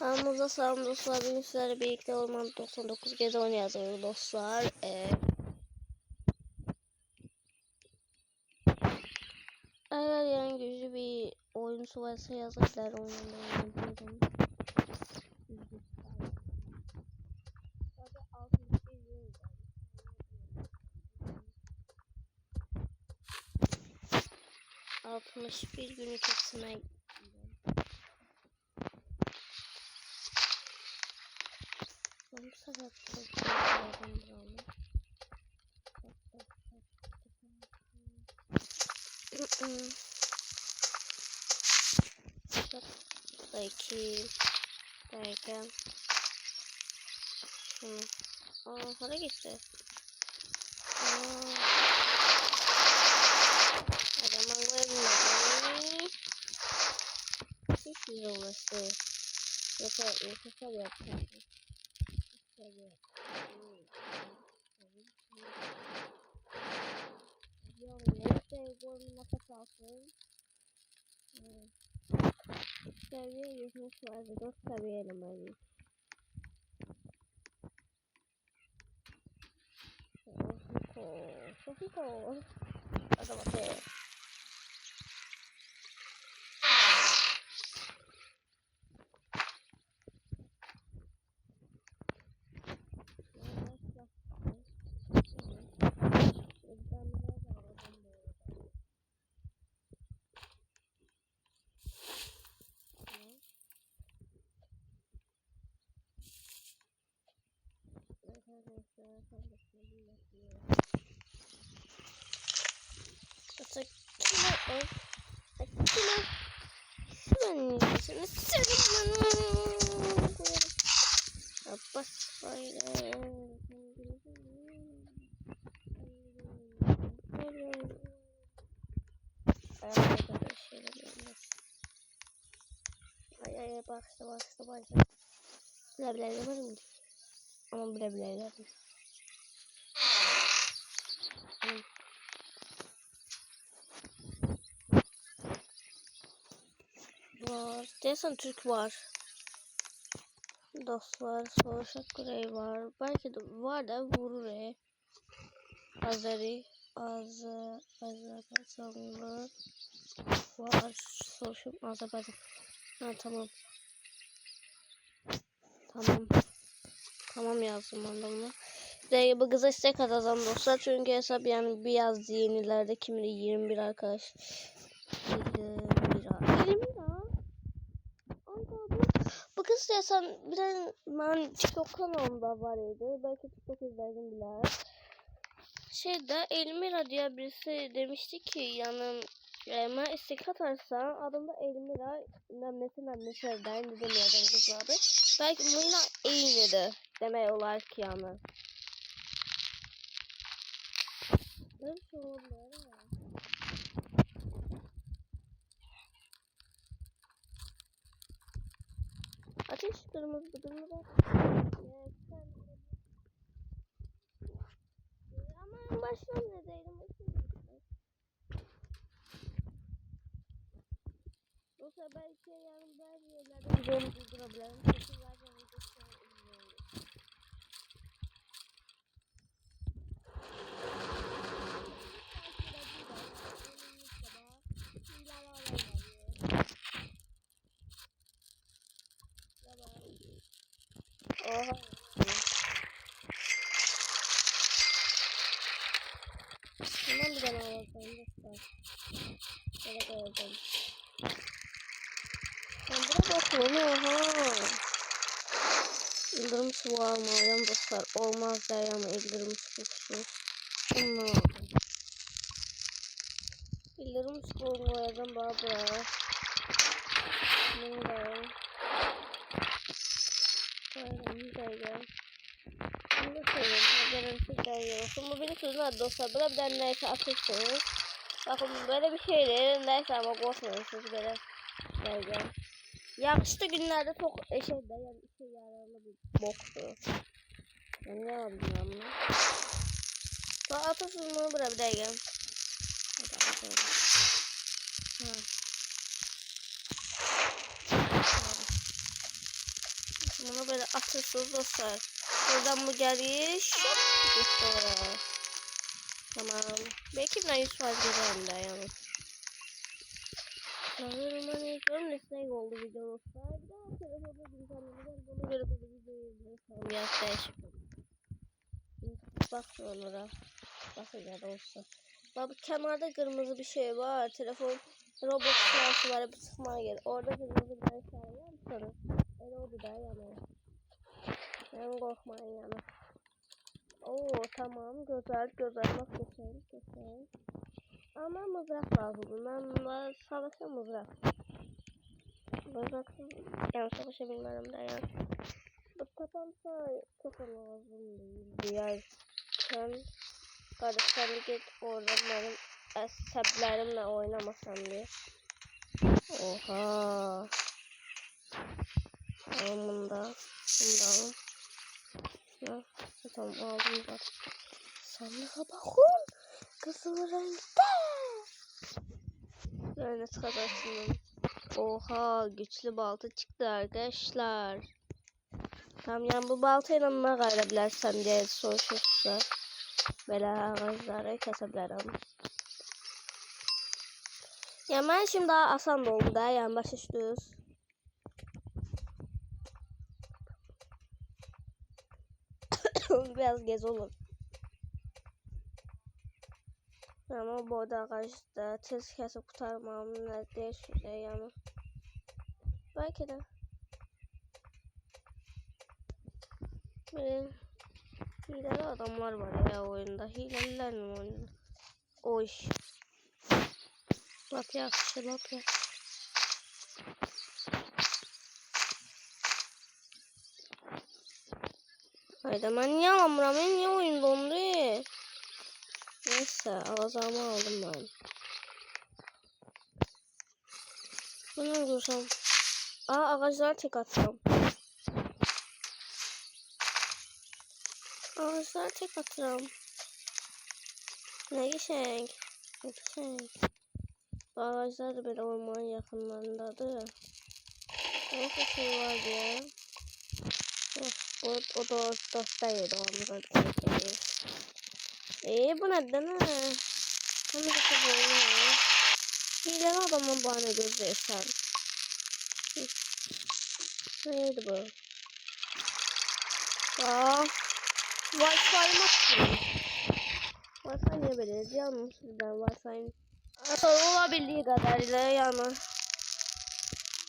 Kanalımıza selam dostlar. Bugün sizlerle birlikte Orman 99 gezi oynayacağız dostlar. Eğer yani güçlü bir oyuncu varsa yazarlar oynayabilirim. Altmış bir günü kesinlikle. Bu sefer çok iki derken para gitti. Adamın koyabilirim. Hiç güzel olması. Yoksa yapacağım. Neyse golünü nefes alsın. Seviye 100 vardı. 4 seviye elemanı. Sofiko. Hadi bakalım. Başla. Bile yapamadım. Ama bile yaptım. Var. Desan Türk var. Dostlar, Soğuşak Grey var. Belki de var da vurur. Azeri, Azerbaycanlı var. Soğuşak Azerbaycan. Ha tamam. Tamam yazdım anlamına. Bu kıza istek atacağım dostlar. Çünkü hesap yani biraz yenilerde kimde 21 arkadaş. 21 bu kız desen biraz ben TikTok kanalımda var idi. Belki TikTok izlerdim bile. Şeyde Elmira diye birisi demişti ki yani ben istek atarsan adımda Elmira nemnesi evden dedim yazan kızlardı. Belki bununla aynıydı demek olar ki yani. Böyle şey olabilir ya. Ateş kırmızı ama baştan ne değilim. Yoksa belki yani bazı yerlerde videomu durdurabilirim. Çünkü zaten oha. Tamam bir tane alalım. Şöyle koyalım. Ben buraya bakıyorum. Oha. İldirim su var mı? Yan dostlar. Olmaz der ama İldirim su. İldirim su koyalım. Baba. Bunu da. Bunu da söyleyeyim. Ama biliyorsunuz dostlar. Böyle bir tane neyse atıyorsunuz. Bakın böyle bir şeyler neyse ama korkmuyorsunuz böyle. Böyle. Yağışlı günlerde çok şeyde yani işe yararlı bir boktu. Yani ne yapayım ben bunu? Daha atıyorsunuz bunu buraya bir daha gel. Bunu böyle atırsınız dostlar. Buradan bu geriye şap gitti oraya. Tamam. Belki ben 100 faz gelirim de yani. Sanırım hani görmesek oldu video dostlar. Bir daha telefonda düzenlenir. Buna göre böyle video izleyelim. Tamam biraz değişik oldu. Bak onlara. Bakacağız olsa. Bak kenarda kırmızı bir şey var. Telefon Roblox şansı var. Bir sıkmaya gel. Orada kırmızı bir şey var mısınız? Öyle oldu da yani. Ben korkmayın yani. Oo tamam güzel güzel bak güzel. Ama mızrak lazım. Ben savaşa mızrak. Mızrak yani savaşa bilmem de yani. Bu tabanca çok lazım değil. Yerken kardeşlerle git orada benim eseblerimle oynamasam diye. Oha. Tamam bunda alın. Ya, tamam aldım bak. Sandığa bakın. Kızıl renkte. Böyle çıkacaksın. Oha güçlü balta çıktı arkadaşlar. Tamam yani bu baltayla ne kayabilirsen diye soruşursa. Böyle ağaçları kesebilirim. Ya ben şimdi daha asan da oldu da yani baş üstüyüz. Biraz gez olur. Ama bu arada arkadaşlar tez kesip kurtarmam ne değişiyor yani. Belki de. Böyle hileli adamlar var ya oyunda. Hileliler mi oyunda? Oy. Lap yaxşı, lap yaxşı. Hayda ben niye alamıram? Ben niye oyun dondu? Neyse alacağımı aldım ben. Bunu dursam. Ağaçları tek atsam. Ağaçları tek atıram. Ne geçek? Ne geçek? Ağaçlar da böyle ormanın yakınlarındadır. Nasıl şey var ya? O da dostaydı onu da bu neden ha? Hani bir şey böyle. Hileli adamın bana gözleysen. Neydi bu? Wi-Fi'm attım. Wi-Fi niye böyle? Yanlış ben Wi-Fi'm. Olabildiği kadarıyla yani.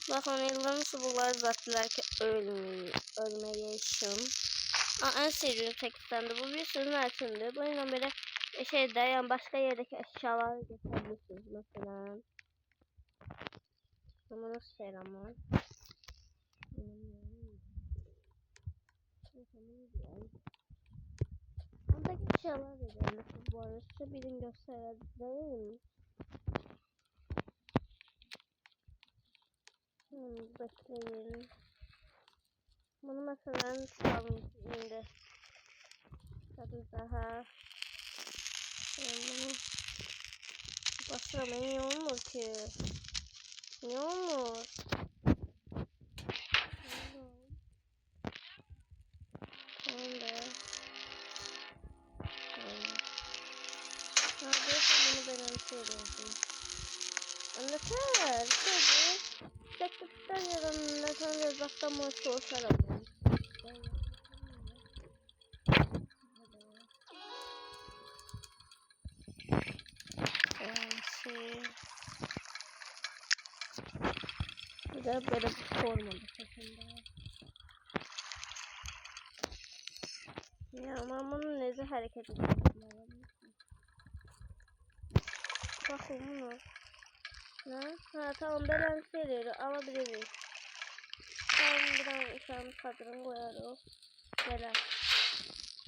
Bakın yılların çubukları zattılar ki ölmeye işim. En sevdiğim teksten de bu bir sürü mertinde. Bu yüzden böyle şeyde yani başka yerdeki eşyaları getirebilirsiniz mesela. Ama nasıl şeyler var? Buradaki eşyalar da gelmişiz bu arada. Size birini gösterebilirim. Bekleyin. Bunu mesela tutalım şimdi. Tabii daha. Bunu başlamayın ne olur ki? Ne olur? Tamam da. Neredeyse bunu ben anlatıyorum. Anlatır. Tabii. Teknikten yaranlardan ve uzaktan maçı olsarım ben. Bir de böyle bir formalı şekilde. Ya ama bunun nezi hareket ediyor. Bakın bunu. Ne? Ha tamam ben seriyorum alabiliriz. Tamam buradan şu an kadrını koyarız. Böyle.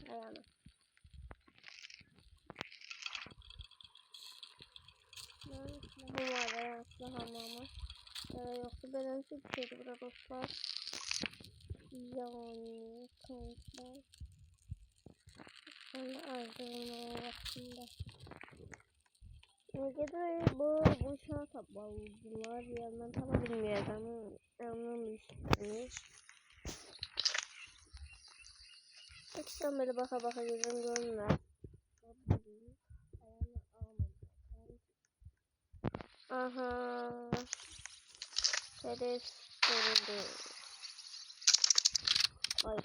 Ayağını. Bu var ya hamamı. Yoksa ben bir şeydi burada dostlar. Yani kanıtlar. Onu aydınlamaya vaktinde. Gece bu şans ablalar yanından tabi bilmiyordum. Anlamışsınız. İkisinden böyle baka baka gözüm görünmüyor. Aha. Teres verildi. Ay.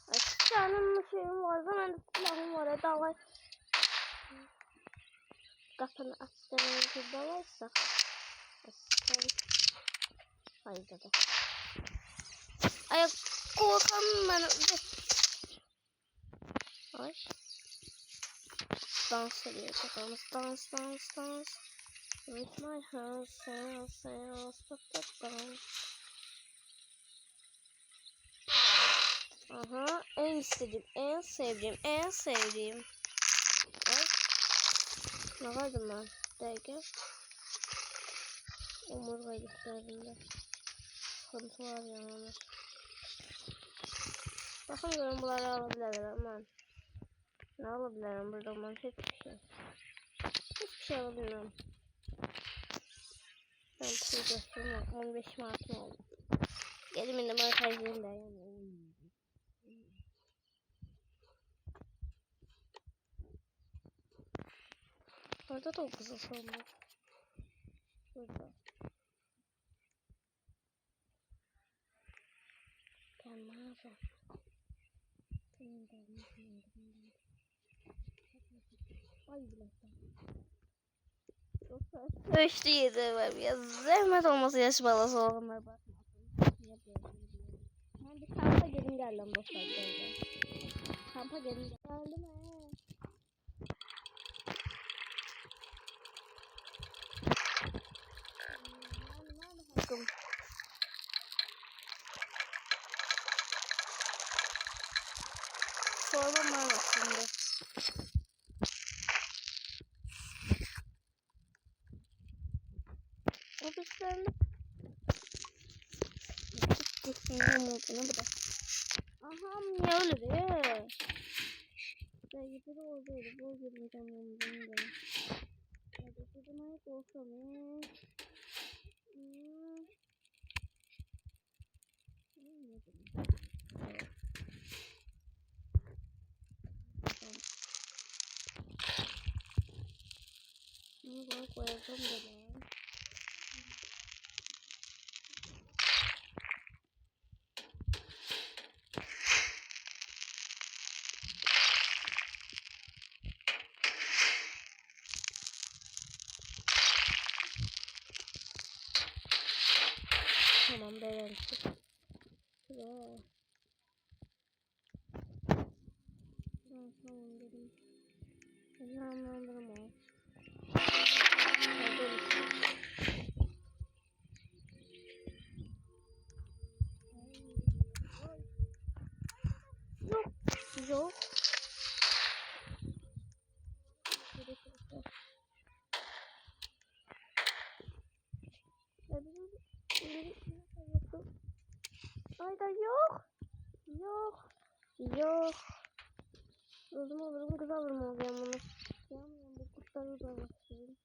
Ay canım şeyim var. Ben de silahım var. Hadi var. Kapını açtığımız bir dalaysa. Açtım. Haydi de. Ayak korkam ben. Ay. Dans ediyor kafamız. Dans. With my hands, dance. Aha, en sevdiğim. Ay, ne vardı ben? Derken, omurga güçlerinde. Sıkıntı var yani. Bakın görün bunları alabilirim ben. Ne alabilirim buradan ben? Hiçbir şey alabilirim. Ben bir şey göstereyim. 15 Mart'ım oldu. Gelimin de montajlarını da yani. Orada da o kızıl sonlu. Burada. Ben ne yapayım? Ay bilekten. Öştü yedim ya. Zahmet olması yaş balası olanlar bak. Ben bir kampa gelin geldim dostlar. Kampa gelin geldim. Sormam var aslında. Ofislerinde aha niye öyle de? Belki de oradaydı. Bu girmeyeceğim onu da. Hadi dedim hep olsa mı? Bunu koyacağım da ben. Tamam beğendim. Wow. Tamam dedim. Ben anladım o. Yok. Ay da yok. Alırım kız alırım olacağım bunu. Yanmıyorum bu kurtları da bakıyorum.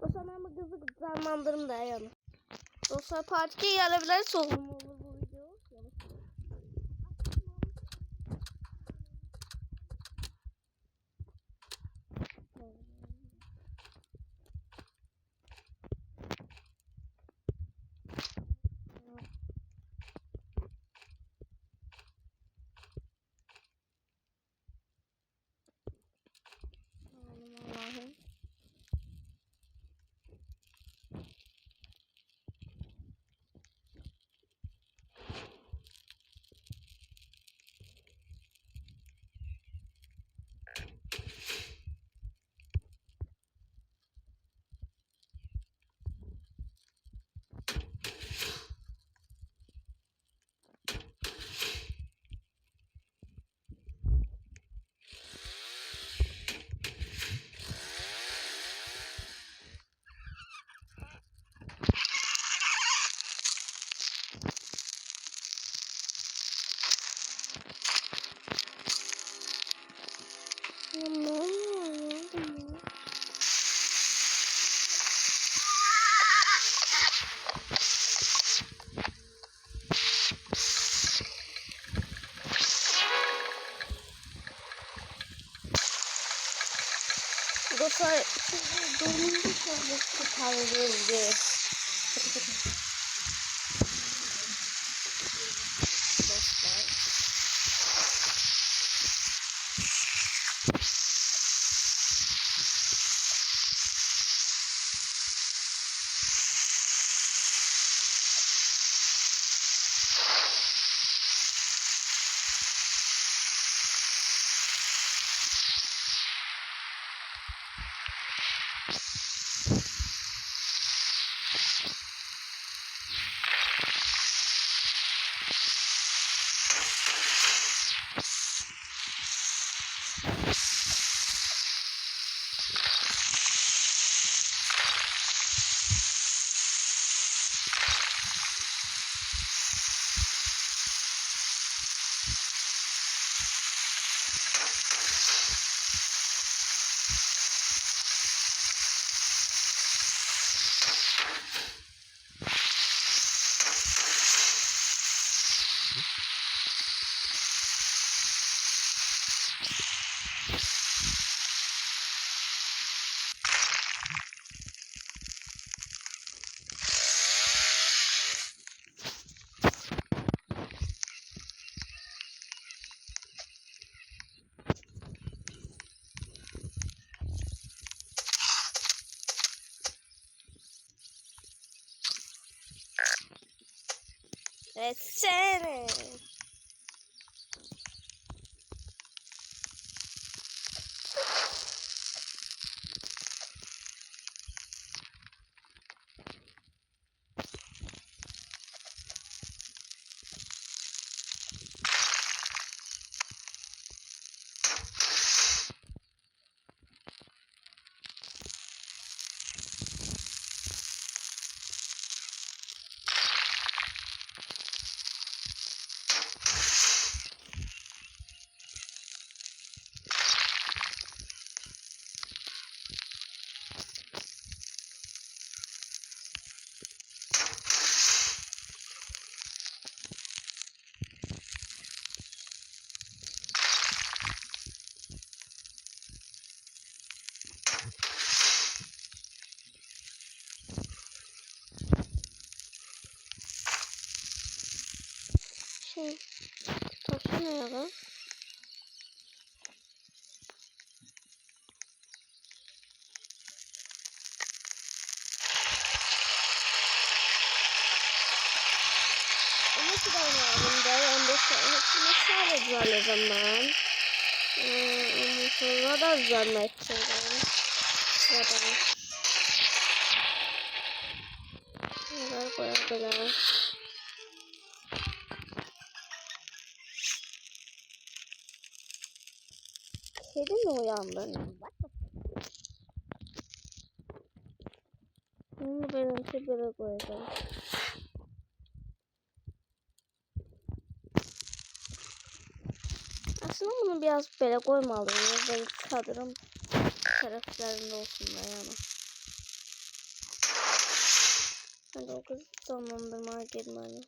O zaman bu kızı canlandırım da yani. Dostlar part 2 gelebilir sorun olur bu video. Allah'ım. dostlar dördüncü şarkı çıkarıldı. Dostlar. Seni. Taşı ne ya lan? Ama şu da lazım da yani hepsini sadece düzenledim ben. Ondan sonra da düzenlemek istiyorum. Neler koyabilir? Kedi mi uyandın? Bunu benim tepere koyacağım. Aslında bunu biraz böyle koymalıyım. Böyle çadırım taraflarında olsun da yani. Hadi o kız sonlandırmaya girmeli.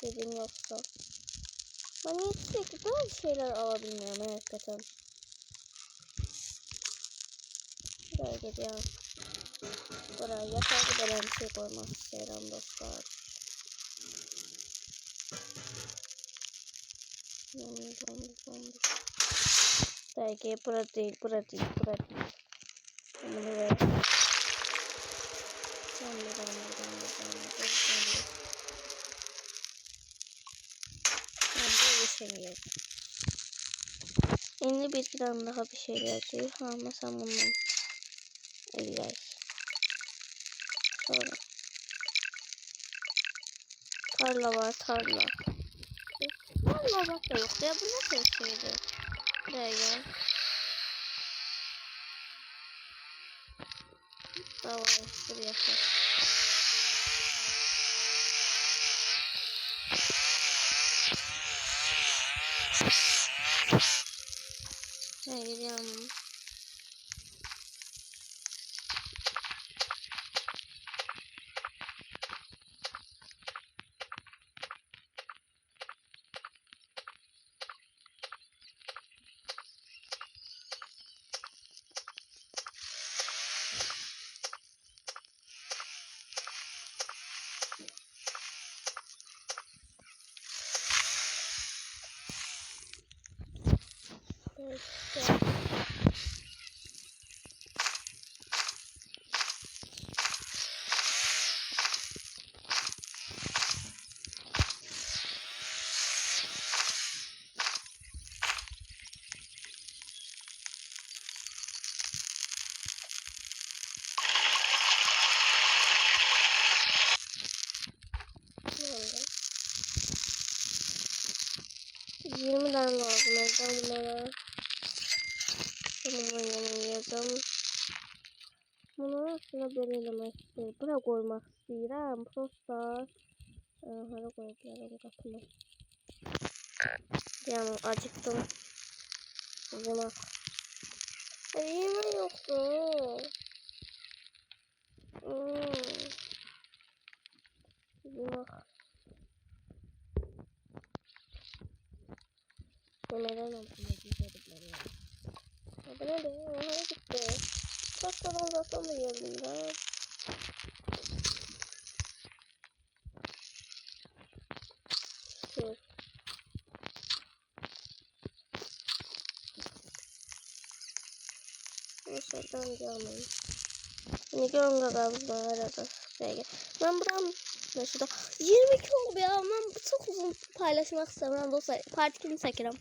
Dedim yoksa. Ben niye sürekli böyle şeyler alabilmiyorum hakikaten. Buraya gidiyorum. Buraya yatakta böyle bir şey koymak isterim dostlar. Belki bura değil. Bunu ver. Şimdi bir tane daha bir şeyler diyor. Ha mesela bundan. Eller. Sonra. Tarla var tarla. Tarla bak da yok ya bu nasıl şeydi? Buraya gel. Tamam buraya gel. Ben gidiyorum. İşte. Nerede? 20 tane lazım evden bunlara. Bununla yanılıyordum. Bunu şuna belirlemek istiyorum. Buna koymak istiyorum. Prosta. Hadi koyabilirim kapını. Yani acıktım. Yemek. Yemek yoktu. Yemek. Neden aldım? Bu ne de? Ona gitti. Pastadan zaten da yedim ben. Dur. Şuradan gelmeyin. Yine görün galiba arada. Ben buram şurada 22 oldu ya. Ben çok uzun paylaşmak istemem dostlar. Part 2'ni çekerim.